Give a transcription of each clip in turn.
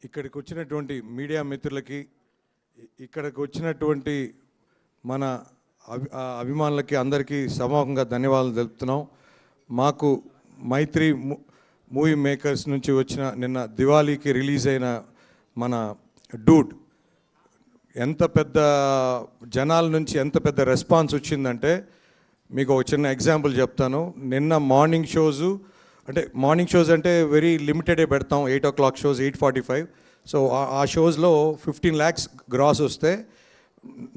ఇక్కడికి వచ్చినటువంటి మీడియా మిత్రులకి, ఇక్కడికి వచ్చినటువంటి మన అభిమానులకి అందరికీ సమూహంగా ధన్యవాదాలు తెలుపుతున్నాం. మాకు మైత్రి మూవీ మేకర్స్ నుంచి వచ్చిన నిన్న దివాళీకి రిలీజ్ అయిన మన డూడ్ ఎంత పెద్ద జనాల నుంచి ఎంత పెద్ద రెస్పాన్స్ వచ్చిందంటే, మీకు ఒక చిన్న ఎగ్జాంపుల్ చెప్తాను. నిన్న మార్నింగ్ షోస్ అంటే వెరీ లిమిటెడే పెడతాం. 8 o'clock షోస్, 8:45. సో ఆ షోస్లో 15 lakhs గ్రాస్ వస్తే,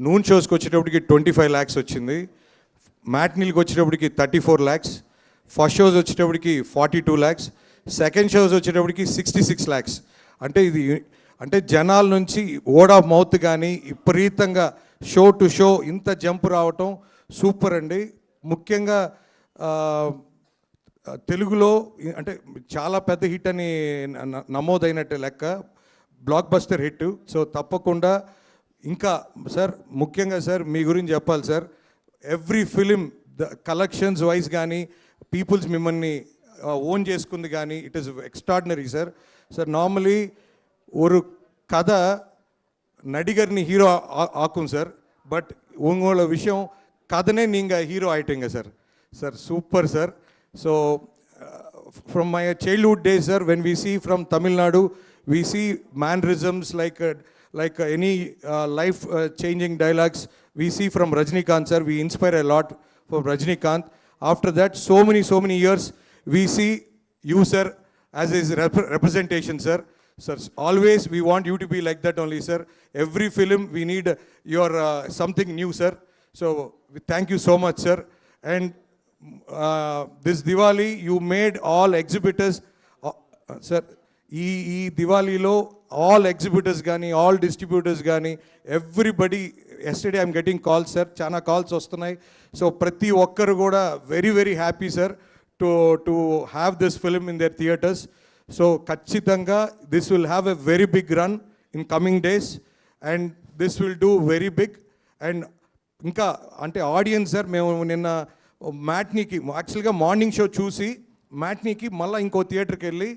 నూన్ షోస్కి వచ్చేటప్పటికి 25 lakhs వచ్చింది, మ్యాట్నీల్కి వచ్చేటప్పటికి 34 lakhs, ఫస్ట్ షోస్ వచ్చేటప్పటికి 42 lakhs, సెకండ్ షోస్ వచ్చేటప్పటికి 66 lakhs. అంటే జనాల నుంచి వర్డ్ ఆఫ్ మౌత్ కానీ విపరీతంగా షో టు షో ఇంత జంప్ రావటం సూపర్ అండి. ముఖ్యంగా తెలుగులో అంటే చాలా పెద్ద హిట్ అని నమోదైనట్టు లెక్క, బ్లాక్ బస్టర్ హిట్. సో తప్పకుండా ఇంకా సార్, ముఖ్యంగా సార్ మీ గురించి చెప్పాలి sir. Every film the collections wise కానీ పీపుల్స్ మిమ్మల్ని ఓన్ చేసుకుంది కానీ it is extraordinary sir. Sir normally ஒரு கதை நடிகர்னி ஹீரோ ஆக்கும் சார், பட் உங்களோட விஷயம் கதனே நீங்கள் ஹீரோ ஆயிட்டீங்க sir. Sir super sir. So from my childhood days sir, when we see from Tamil Nadu, we see mannerisms like any life changing dialogues we see from Rajinikanth sir. We inspire a lot from Rajinikanth. After that, so many years we see you sir as his representation sir. Sir, always we want you to be like that only sir. Every film we need your something new sir. So we thank you so much sir. And this Diwali you made all exhibitors sir, ee Diwali lo all exhibitors gani, all distributors gani, everybody, yesterday I'm getting calls sir, chana calls vastunayi. So prati okkaru kuda very happy sir to have this film in their theaters. So ఖచ్చితంగా this will have a very big run in coming days and this will do very big. And ఇంకా అంటే audience sir, మేము నిన్న మ్యాట్నీకి యాక్చువల్గా morning show చూసి మ్యాట్నీకి మళ్ళీ ఇంకో థియేటర్కి వెళ్ళి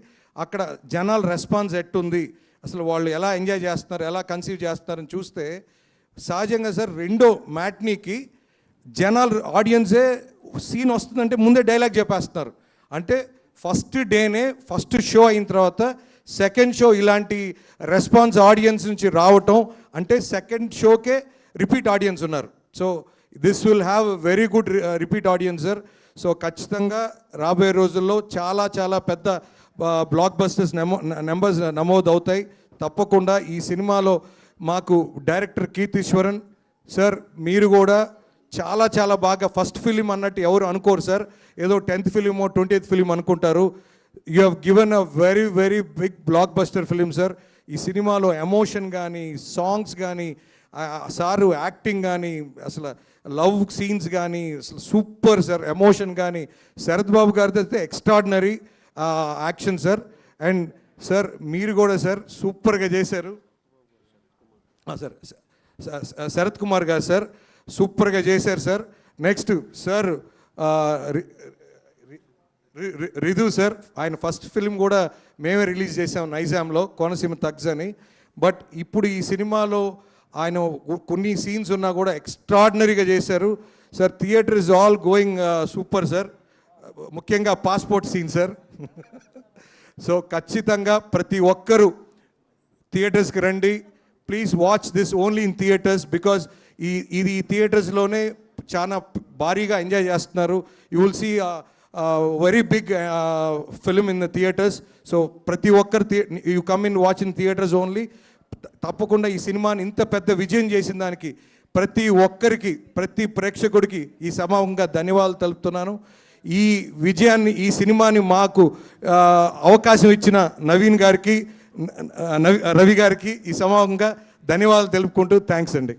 అక్కడ జనాల రెస్పాన్స్ ఎట్టుంది, అసలు వాళ్ళు ఎలా ఎంజాయ్ చేస్తున్నారు, ఎలా కన్సీవ్ చేస్తున్నారని చూస్తే సహజంగా సార్ రెండో మ్యాట్నీకి జనాలు ఆడియన్సే సీన్ వస్తుందంటే ముందే డైలాగ్ చెప్పేస్తున్నారు. అంటే ఫస్ట్ డేనే ఫస్ట్ షో అయిన తర్వాత సెకండ్ షో ఇలాంటి రెస్పాన్స్ ఆడియన్స్ నుంచి రావటం అంటే సెకండ్ షోకే రిపీట్ ఆడియన్స్ ఉన్నారు. So this will have very good repeat audience sir. So ఖచ్చితంగా రాబోయే రోజుల్లో చాలా పెద్ద బ్లాక్ బస్టర్స్ నెంబర్స్ నమోదు అవుతాయి. తప్పకుండా ఈ సినిమాలో మాకు డైరెక్టర్ కీర్తీశ్వరన్ సార్, మీరు కూడా చాలా బాగా, ఫస్ట్ ఫిలిం అన్నట్టు ఎవరు అనుకోరు సార్, ఏదో 10th ఫిలిం 20th ఫిలిం అనుకుంటారు. You have given a very big blockbuster film sir. ఈ సినిమాలో ఎమోషన్ కానీ, సాంగ్స్ కానీ, సారు యాక్టింగ్ కానీ, అసలు లవ్ సీన్స్ కానీ అసలు సూపర్ సార్. ఎమోషన్ కానీ శరత్ బాబు గారితో అయితే extraordinary action sir. And sir మీరు కూడా సార్ సూపర్గా చేశారు సార్. శరత్ కుమార్ గారు సార్ సూపర్గా చేశారు సార్. నెక్స్ట్ సార్ రిధు సార్, ఆయన ఫస్ట్ ఫిల్మ్ కూడా మేమే రిలీజ్ చేసాం నైజాంలో, కోనసీమ తగ్స్ అని. బట్ ఇప్పుడు ఈ సినిమాలో ఆయన కొన్ని సీన్స్ ఉన్నా కూడా ఎక్స్ట్రాడినరీగా చేశారు sir. Theatre is all going super sir, ముఖ్యంగా పాస్పోర్ట్ సీన్ సార్. సో ఖచ్చితంగా ప్రతి ఒక్కరూ థియేటర్స్కి రండి. Please watch this only in theatres, because ఇది థియేటర్స్లోనే చాలా భారీగా ఎంజాయ్ చేస్తున్నారు. You will see very big film in the theatres. So ప్రతి ఒక్కరు you come in watch in theatres only. తప్పకుండా ఈ సినిమాని ఇంత పెద్ద విజయం చేసిన దానికి ప్రతి ఒక్కరికి, ప్రతి ప్రేక్షకుడికి ఈ సమూహంగా ధన్యవాదాలు తెలుపుతున్నాను. ఈ విజయాన్ని, ఈ సినిమాని మాకు అవకాశం ఇచ్చిన నవీన్ గారికి, రవి గారికి ఈ సమూహంగా ధన్యవాదాలు తెలుపుకుంటూ థ్యాంక్స్ అండి.